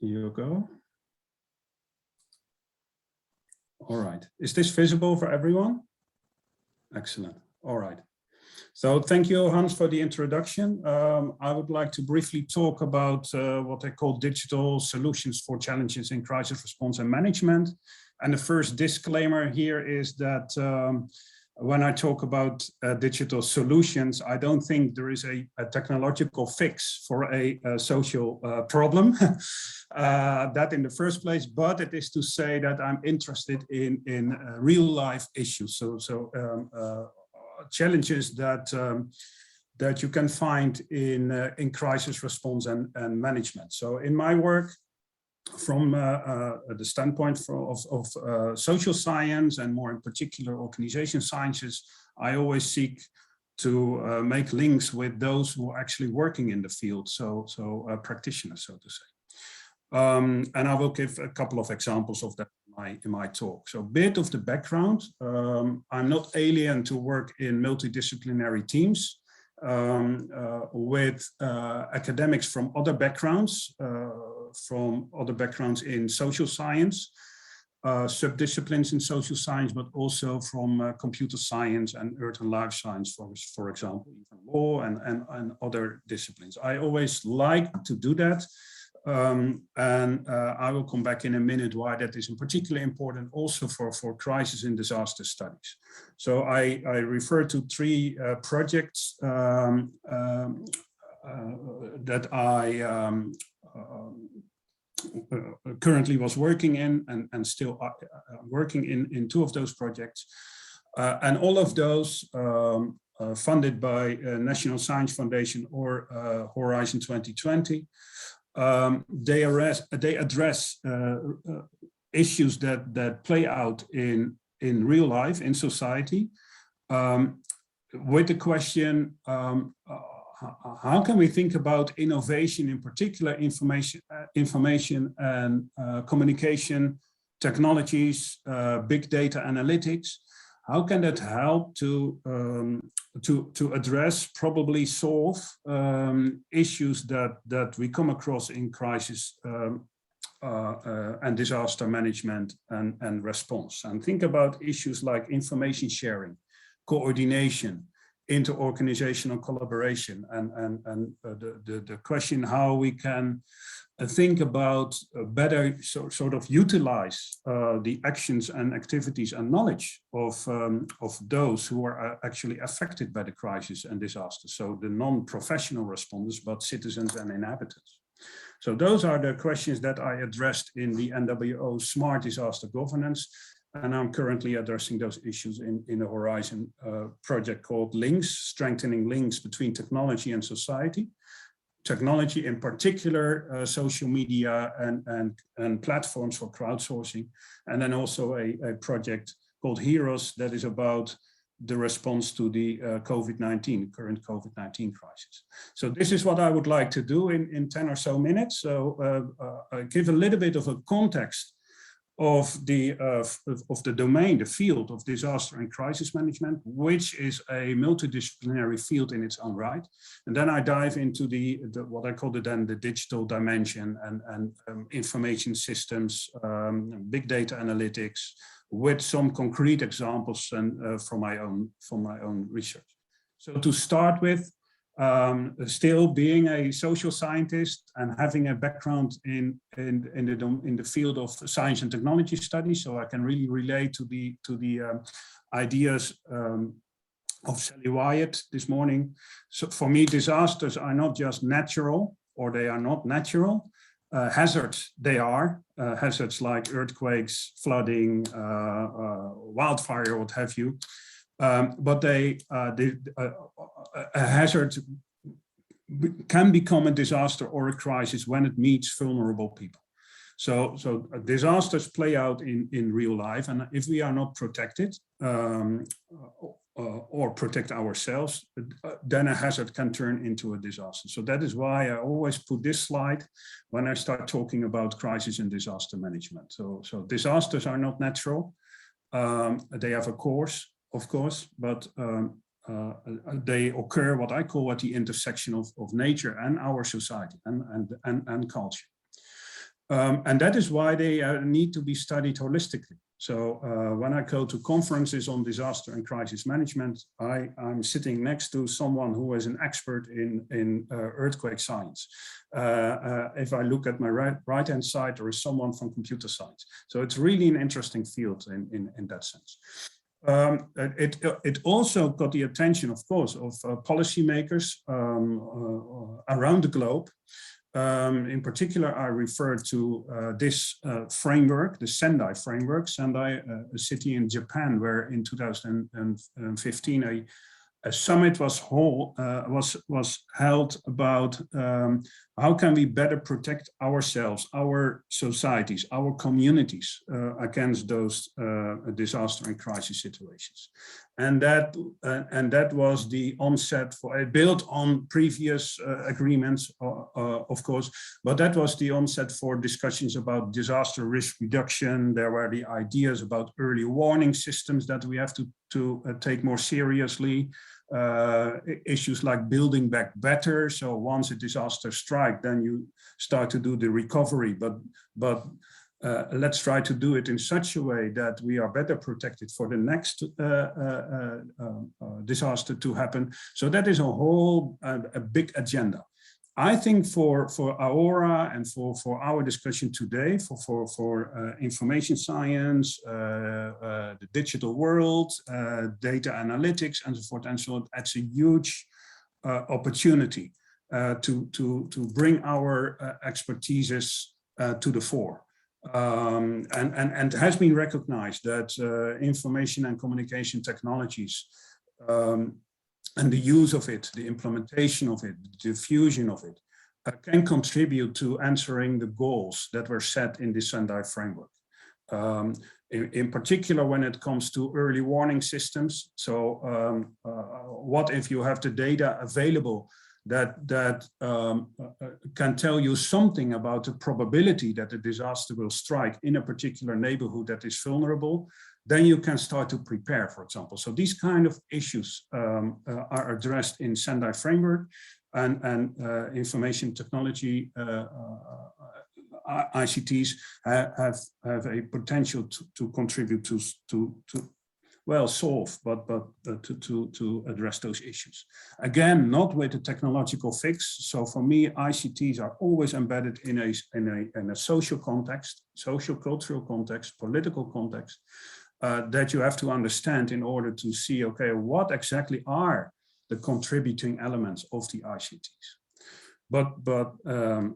here you go. All right, is this visible for everyone? Excellent, all right. So thank you, Hans, for the introduction. I would like to briefly talk about what I call digital solutions for challenges in crisis response and management. And the first disclaimer here is that when I talk about digital solutions, I don't think there is a technological fix for a social problem, that in the first place, but it is to say that I'm interested in real life issues. So challenges that that you can find in crisis response and management. So in my work, from the standpoint of social science and more in particular organization sciences, I always seek to make links with those who are actually working in the field, so practitioners, so to say. And I will give a couple of examples of that in my talk. So a bit of the background. I'm not alien to work in multidisciplinary teams with academics from other backgrounds in social science, subdisciplines in social science, but also from computer science and earth and life science, for example, even law and other disciplines. I always like to do that. I will come back in a minute why that is in particular important also for crisis and disaster studies. So I refer to three projects that I currently was working in and still working in two of those projects. And all of those funded by National Science Foundation or Horizon 2020. They address issues that play out in real life, in society, with the question, how can we think about innovation, in particular information and communication technologies, big data analytics? How can that help to address, probably solve issues that we come across in crisis and disaster management and response? And think about issues like information sharing, coordination, inter-organizational collaboration, and the question how we can think about better sort of utilize the actions and activities and knowledge of those who are actually affected by the crisis and disaster. So the non-professional responders, but citizens and inhabitants. So those are the questions that I addressed in the NWO Smart Disaster Governance. And I'm currently addressing those issues in a Horizon project called Links, strengthening links between technology and society. Technology in particular, social media and platforms for crowdsourcing. And then also a project called Heroes that is about the response to the COVID-19, current COVID-19 crisis. So this is what I would like to do in 10 or so minutes. So give a little bit of a context of the domain, the field of disaster and crisis management, which is a multidisciplinary field in its own right. And then I dive into the what I call the digital dimension and information systems, big data analytics, with some concrete examples and from my own research. So to start with, still being a social scientist and having a background in the field of science and technology studies, so I can really relate to the ideas of Sally Wyatt this morning. So for me, disasters are not just natural, or they are not natural. Hazards, they are hazards like earthquakes, flooding, wildfire, what have you. But a hazard can become a disaster or a crisis when it meets vulnerable people. So disasters play out in real life, and if we are not protected or protect ourselves, then a hazard can turn into a disaster. So that is why I always put this slide when I start talking about crisis and disaster management. So disasters are not natural. They have a course, of course, but they occur what I call at the intersection of nature and our society and culture. And that is why they need to be studied holistically. So when I go to conferences on disaster and crisis management, I'm sitting next to someone who is an expert in earthquake science. If I look at my right-hand side, there is someone from computer science. So it's really an interesting field in that sense. It also got the attention, of course, of policymakers around the globe. In particular, I refer to this framework, the Sendai framework. Sendai, a city in Japan, where in 2015 a summit was held about how can we better protect ourselves, our societies, our communities against those disaster and crisis situations. And that was the onset for it, built on previous agreements, of course, but that was the onset for discussions about disaster risk reduction. There were the ideas about early warning systems that we have to take more seriously. Issues like building back better. So once a disaster strikes, then you start to do the recovery, but let's try to do it in such a way that we are better protected for the next disaster to happen. So that is a big agenda. I think for Aurora and for our discussion today, for information science, the digital world, data analytics, and so forth and so on, that's a huge opportunity to bring our expertises to the fore. And it has been recognized that information and communication technologies and the use of it, the implementation of it, the diffusion of it, can contribute to answering the goals that were set in the Sendai framework. In particular, when it comes to early warning systems. So what if you have the data available that can tell you something about the probability that a disaster will strike in a particular neighborhood that is vulnerable? Then you can start to prepare, for example. So these kind of issues are addressed in Sendai framework, and information technology ICTs have a potential to contribute to well, solve, but to address those issues. Again, not with a technological fix. So for me, ICTs are always embedded in a social context, social cultural context, political context, that you have to understand in order to see, okay, what exactly are the contributing elements of the ICTs. But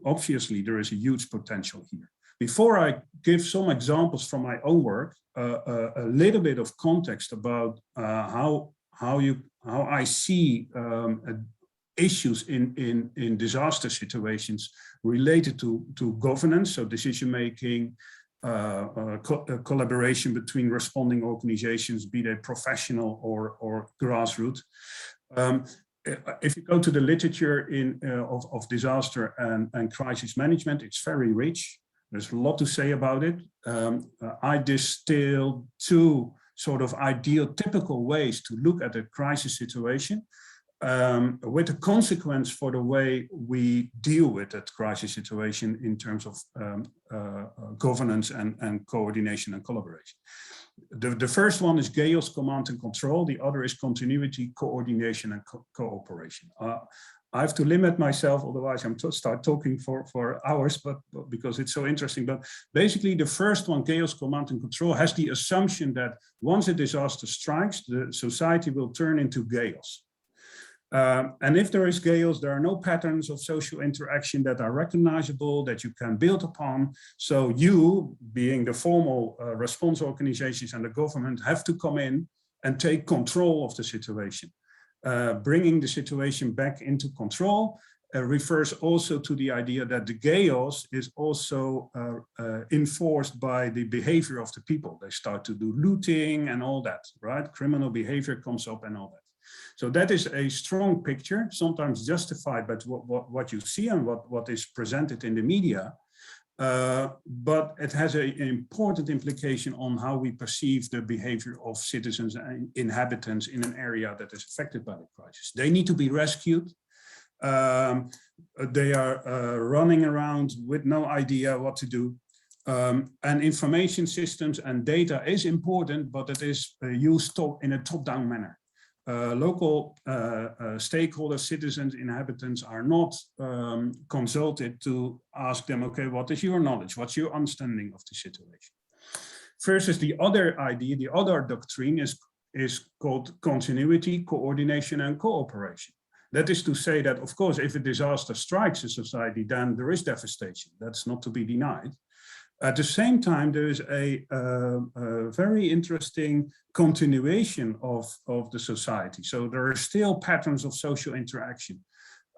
obviously there is a huge potential here. Before I give some examples from my own work, a little bit of context about how I see issues in disaster situations related to governance, so decision making, collaboration between responding organizations, be they professional or grassroots. If you go to the literature of disaster and crisis management, it's very rich. There's a lot to say about it. I distilled two sort of ideal, typical ways to look at a crisis situation with a consequence for the way we deal with that crisis situation in terms of governance and coordination and collaboration. The first one is chaos, command and control. The other is continuity, coordination and cooperation. I have to limit myself, otherwise I'm to start talking for hours, but because it's so interesting. But basically the first one, chaos, command and control, has the assumption that once a disaster strikes, the society will turn into chaos. And if there is chaos, there are no patterns of social interaction that are recognizable, that you can build upon. So you, being the formal response organizations and the government, have to come in and take control of the situation. Bringing the situation back into control refers also to the idea that the chaos is also enforced by the behavior of the people. They start to do looting and all that, right? Criminal behavior comes up and all that. So that is a strong picture, sometimes justified by what you see and what is presented in the media. But it has an important implication on how we perceive the behavior of citizens and inhabitants in an area that is affected by the crisis. They need to be rescued. They are running around with no idea what to do. And information systems and data is important, but it is used in a top-down manner. Local stakeholders, citizens, inhabitants are not consulted to ask them, okay, what is your knowledge? What's your understanding of the situation? Versus the other idea, the other doctrine is called continuity, coordination, and cooperation. That is to say that, of course, if a disaster strikes a society, then there is devastation. That's not to be denied. At the same time, there is a very interesting continuation of the society. So there are still patterns of social interaction.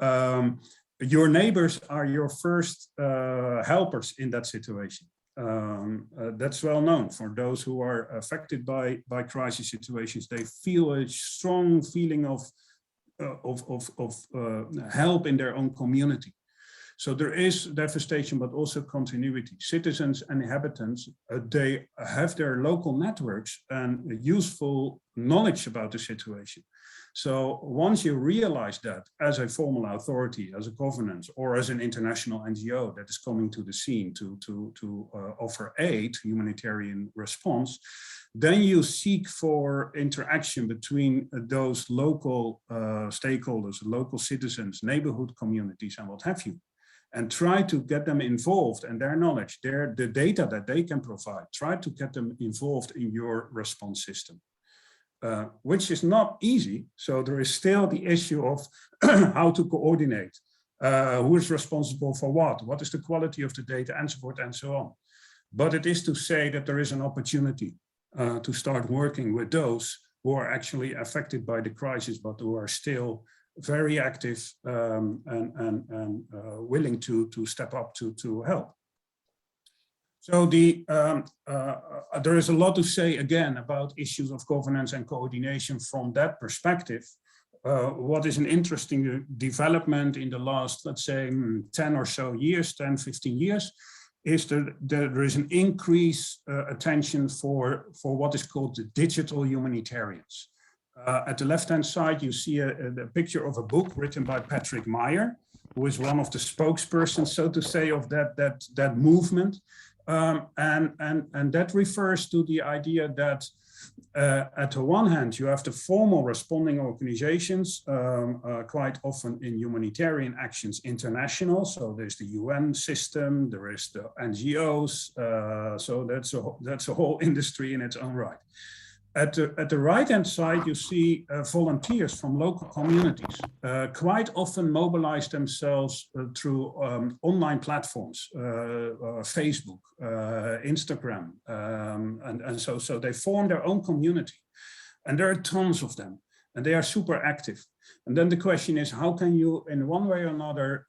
Your neighbors are your first helpers in that situation. That's well known for those who are affected by crisis situations. They feel a strong feeling of help in their own community. So there is devastation, but also continuity. Citizens and inhabitants, they have their local networks and useful knowledge about the situation. So once you realize that as a formal authority, as a governance, or as an international NGO that is coming to the scene to offer aid, humanitarian response, then you seek for interaction between those local stakeholders, local citizens, neighborhood communities, and what have you, and try to get them involved and their knowledge, the data that they can provide, try to get them involved in your response system, which is not easy. So there is still the issue of how to coordinate, who is responsible for what is the quality of the data, and so forth and so on. But it is to say that there is an opportunity to start working with those who are actually affected by the crisis, but who are still very active and willing to step up to help. So there is a lot to say again about issues of governance and coordination from that perspective. What is an interesting development in the last, let's say, 10 or so years, 10, 15 years, is that there is an increased attention for what is called the digital humanitarians. At the left-hand side, you see a picture of a book written by Patrick Meyer, who is one of the spokespersons, so to say, of that movement. And that refers to the idea that at the one hand, you have the formal responding organizations, quite often in humanitarian actions international. So there's the UN system, there is the NGOs. So that's a whole industry in its own right. At the right-hand side, you see volunteers from local communities quite often mobilize themselves through online platforms, Facebook, Instagram, and so they form their own community. And there are tons of them, and they are super active. And then the question is, how can you, in one way or another,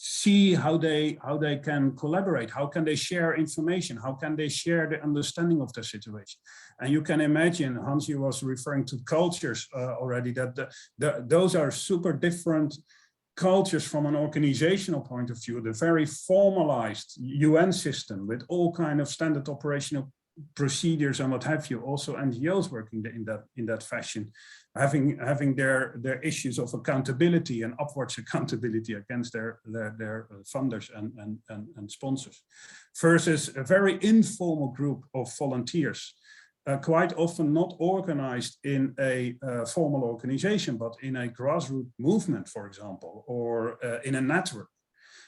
see how they can collaborate, how can they share information, how can they share the understanding of the situation. And you can imagine, Hans, you was referring to cultures already, that those are super different cultures from an organizational point of view. The very formalized UN system with all kind of standard operational procedures and what have you, also NGOs working in that fashion, having their issues of accountability and upwards accountability against their funders and sponsors, versus a very informal group of volunteers, quite often not organized in a formal organization, but in a grassroots movement, for example, or in a network.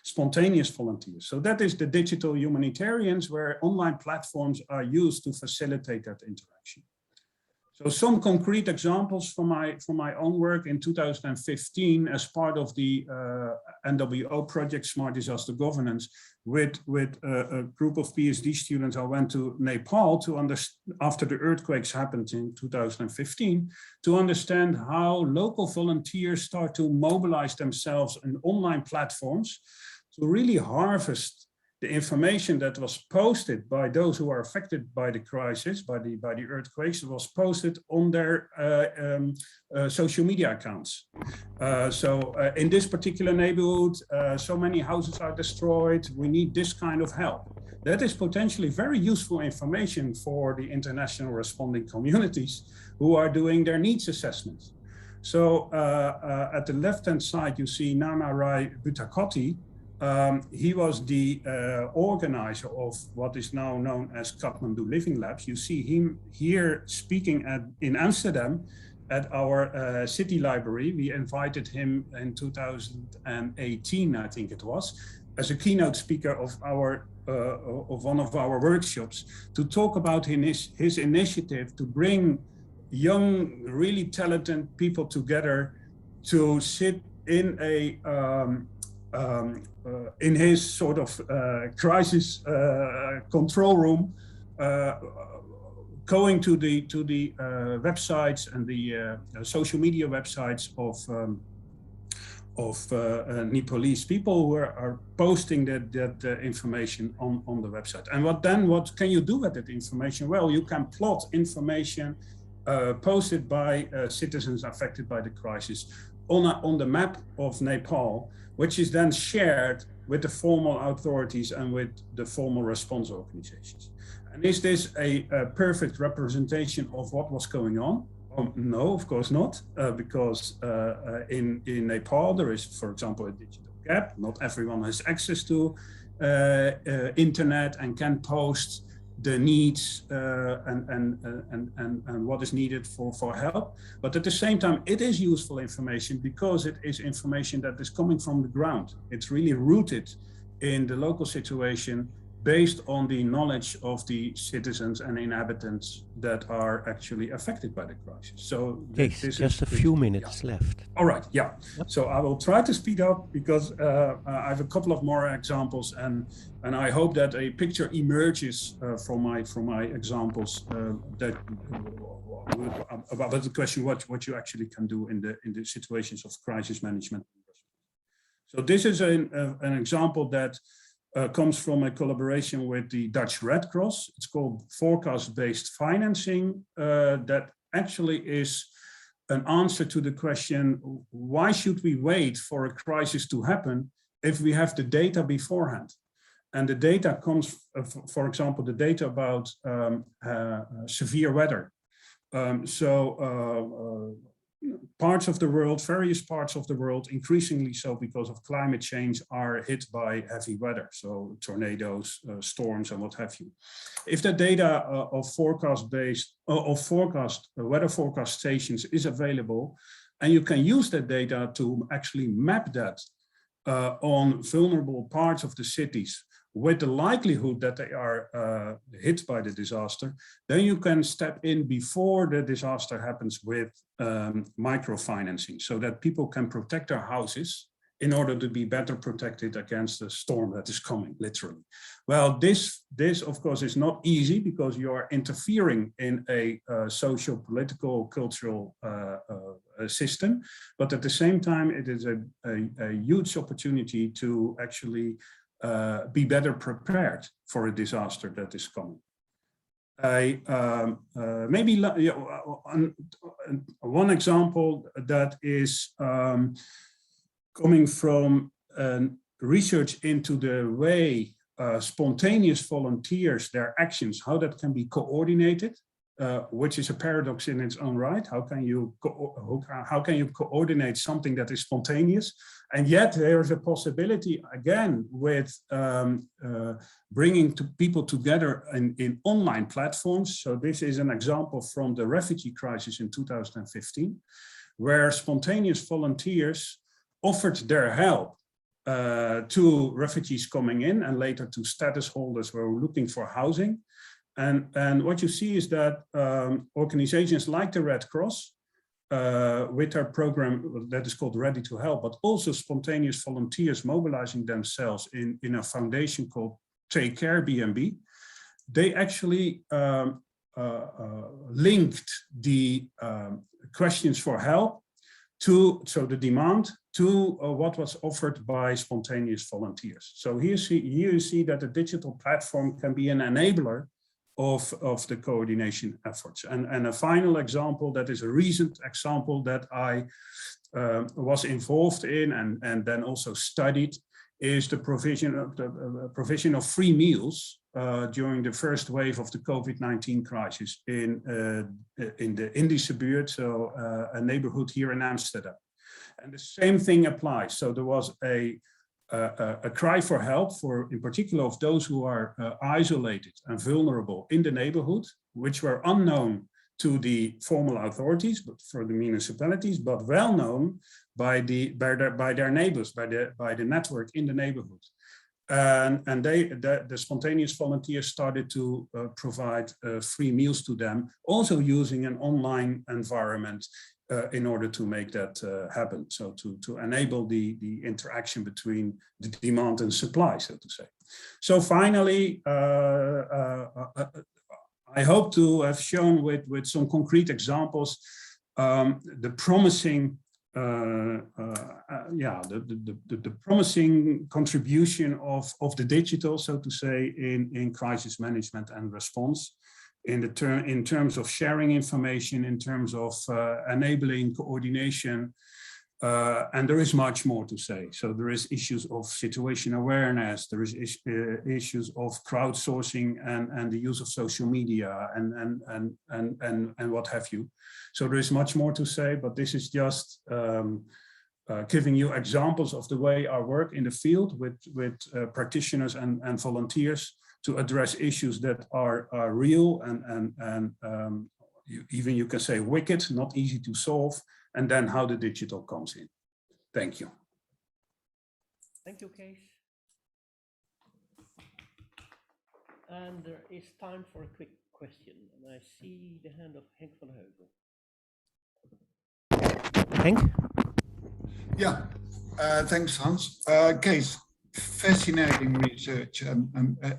Spontaneous volunteers. So that is the digital humanitarians, where online platforms are used to facilitate that interaction. So some concrete examples from my own work in 2015 as part of the NWO project Smart Disaster Governance with a group of PhD students. I went to Nepal after the earthquakes happened in 2015 to understand how local volunteers start to mobilize themselves in online platforms to really harvest the information that was posted by those who are affected by the crisis, by the earthquakes. It was posted on their social media accounts. So in this particular neighborhood, so many houses are destroyed. We need this kind of help. That is potentially very useful information for the international responding communities who are doing their needs assessments. So at the left-hand side, you see Nana Rai Bhutakoti. He was the organizer of what is now known as Kathmandu Living Labs. You see him here speaking in Amsterdam at our city library. We invited him in 2018, I think it was, as a keynote speaker of one of our workshops to talk about his initiative to bring young, really talented people together to sit in a in his sort of crisis control room, going to the websites and the social media websites of Nepalese people who are posting that information on the website. And what can you do with that information? Well, you can plot information posted by citizens affected by the crisis on the map of Nepal, which is then shared with the formal authorities and with the formal response organizations. And is this a perfect representation of what was going on? No, of course not, because in Nepal there is, for example, a digital gap. Not everyone has access to internet and can post the needs and what is needed for help. But at the same time, it is useful information because it is information that is coming from the ground. It's really rooted in the local situation based on the knowledge of the citizens and inhabitants that are actually affected by the crisis. So Kees, just a few minutes left. All right, yeah. Yep. So I will try to speed up because I have a couple of more examples, and I hope that a picture emerges from my examples that about the question what you actually can do in the situations of crisis management. So this is an example that comes from a collaboration with the Dutch Red Cross. It's called forecast-based financing. That actually is an answer to the question, why should we wait for a crisis to happen if we have the data beforehand? And the data comes, for example, the data about severe weather. Parts of the world, various parts of the world, increasingly so because of climate change, are hit by heavy weather, so tornadoes, storms, and what have you. If the data of weather forecast stations is available, and you can use that data to actually map that on vulnerable parts of the cities with the likelihood that they are hit by the disaster, then you can step in before the disaster happens with microfinancing, so that people can protect their houses in order to be better protected against the storm that is coming, literally. Well, this of course is not easy because you are interfering in a social, political, cultural system, but at the same time, it is a huge opportunity to actually be better prepared for a disaster that is coming. Maybe one example that is coming from research into the way spontaneous volunteers, their actions, how that can be coordinated, which is a paradox in its own right. How can you coordinate something that is spontaneous? And yet there is a possibility, again, with bringing people together in online platforms. So this is an example from the refugee crisis in 2015, where spontaneous volunteers offered their help to refugees coming in and later to status holders who were looking for housing. And what you see is that organizations like the Red Cross, with their program that is called Ready to Help, but also spontaneous volunteers mobilizing themselves in a foundation called Take Care BNB, they actually linked the questions for help so the demand to what was offered by spontaneous volunteers. So here you see that the digital platform can be an enabler of the coordination efforts. And a final example that is a recent example that I was involved in and then also studied is the provision of free meals during the first wave of the COVID-19 crisis in the Indische Buurt, so a neighborhood here in Amsterdam. And the same thing applies. So there was a cry for help for, in particular, of those who are isolated and vulnerable in the neighborhood, which were unknown to the formal authorities, but for the municipalities, but well known by their neighbors, by the network in the neighborhood. And the spontaneous volunteers started to provide free meals to them, also using an online environment in order to make that happen. So to enable the interaction between the demand and supply, so to say. So finally, I hope to have shown with some concrete examples the promising the promising contribution of the digital, so to say, in crisis management and response, in terms of sharing information, in terms of enabling coordination, and there is much more to say. So there is issues of situation awareness, there is issues of crowdsourcing and the use of social media and what have you. So there is much more to say, but this is just giving you examples of the way our work in the field with practitioners and volunteers to address issues that are real and even you can say wicked, not easy to solve, and then how the digital comes in. Thank you. Thank you, Kees. And there is time for a quick question. And I see the hand of Henk van Heuvel. Henk? Yeah, thanks, Hans. Kees, fascinating research.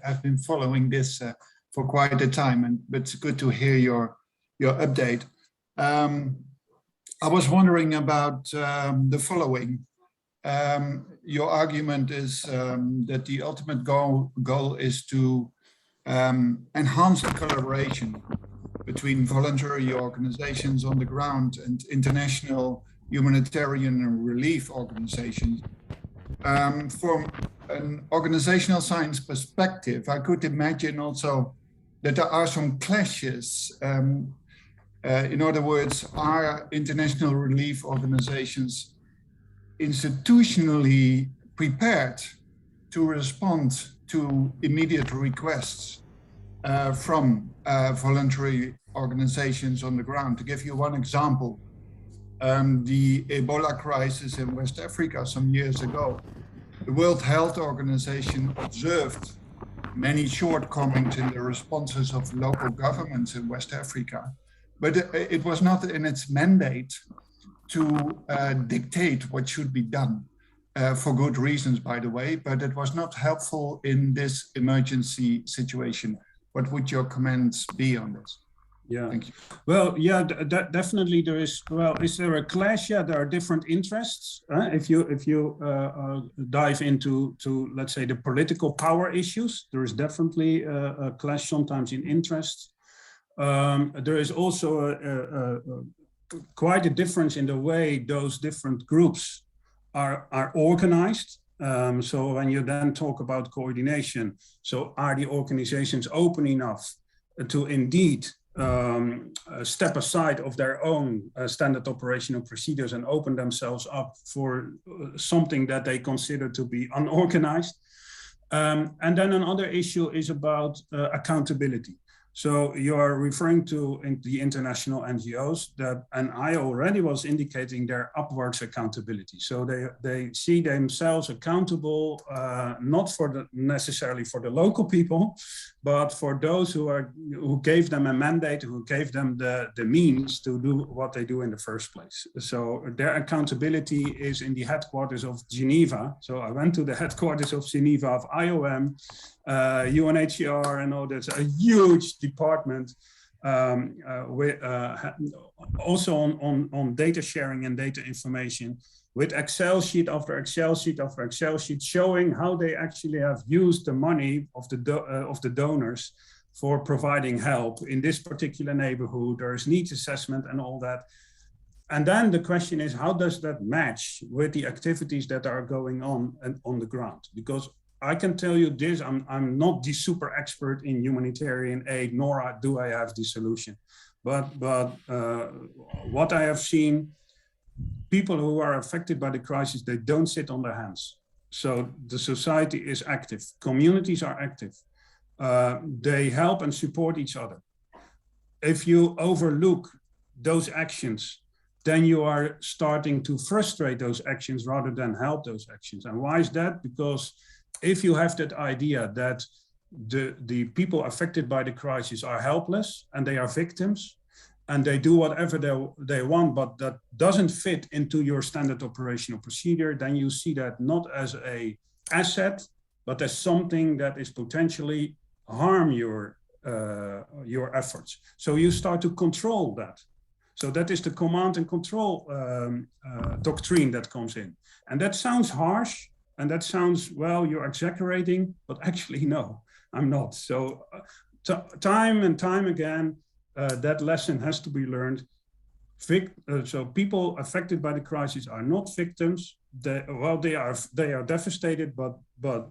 I've been following this for quite a time, but it's good to hear your update. I was wondering about the following. Your argument is that the ultimate goal is to enhance the collaboration between voluntary organizations on the ground and international humanitarian and relief organizations. From an organizational science perspective, I could imagine also that there are some clashes. In other words, are international relief organizations institutionally prepared to respond to immediate requests from voluntary organizations on the ground? To give you one example, the Ebola crisis in West Africa some years ago, the World Health Organization observed many shortcomings in the responses of local governments in West Africa. But it was not in its mandate to dictate what should be done, for good reasons, by the way, but it was not helpful in this emergency situation. What would your comments be on this? Yeah. Thank you. Well, yeah, definitely there is. Well, is there a clash? Yeah, there are different interests. If you dive into let's say the political power issues, there is definitely a clash sometimes in interests. There is also quite a difference in the way those different groups are organized. So when you then talk about coordination, so are the organizations open enough to indeed step aside of their own standard operational procedures and open themselves up for something that they consider to be unorganized? And then another issue is about accountability. So you are referring to the international NGOs that, and I already was indicating their upwards accountability. So they see themselves accountable, not for necessarily for the local people, but for those who gave them a mandate, who gave them the means to do what they do in the first place. So their accountability is in the headquarters of Geneva. So I went to the headquarters of Geneva of IOM, UNHCR, and all that's a huge department with also on data sharing and data information, with Excel sheet after Excel sheet after Excel sheet showing how they actually have used the money of the donors for providing help in this particular neighborhood. There is needs assessment and all that. And then the question is, how does that match with the activities that are going on the ground? Because I can tell you this, I'm not the super expert in humanitarian aid, nor do I have the solution. But what I have seen, people who are affected by the crisis, they don't sit on their hands. So the society is active, communities are active. They help and support each other. If you overlook those actions, then you are starting to frustrate those actions rather than help those actions. And why is that? Because if you have that idea that the people affected by the crisis are helpless and they are victims and they do whatever they want, but that doesn't fit into your standard operational procedure, then you see that not as an asset, but as something that is potentially harm your efforts. So you start to control that. So that is the command and control doctrine that comes in. And that sounds harsh, and that sounds, well, you're exaggerating, but actually, no, I'm not. So time and time again, that lesson has to be learned. So people affected by the crisis are not victims. They are devastated, but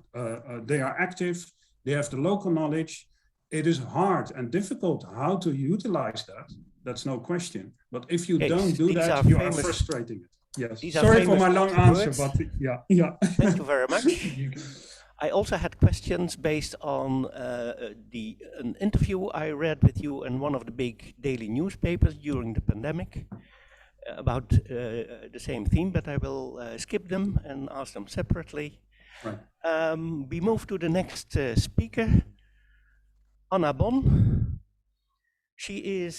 they are active. They have the local knowledge. It is hard and difficult how to utilize that. That's no question. But if you don't do that, you are frustrating it. Yes. Sorry for my long answer, but yeah. Thank you very much. I also had questions based on an interview I read with you in one of the big daily newspapers during the pandemic about the same theme, but I will skip them and ask them separately. Right. We move to the next speaker, Anna Bon. She is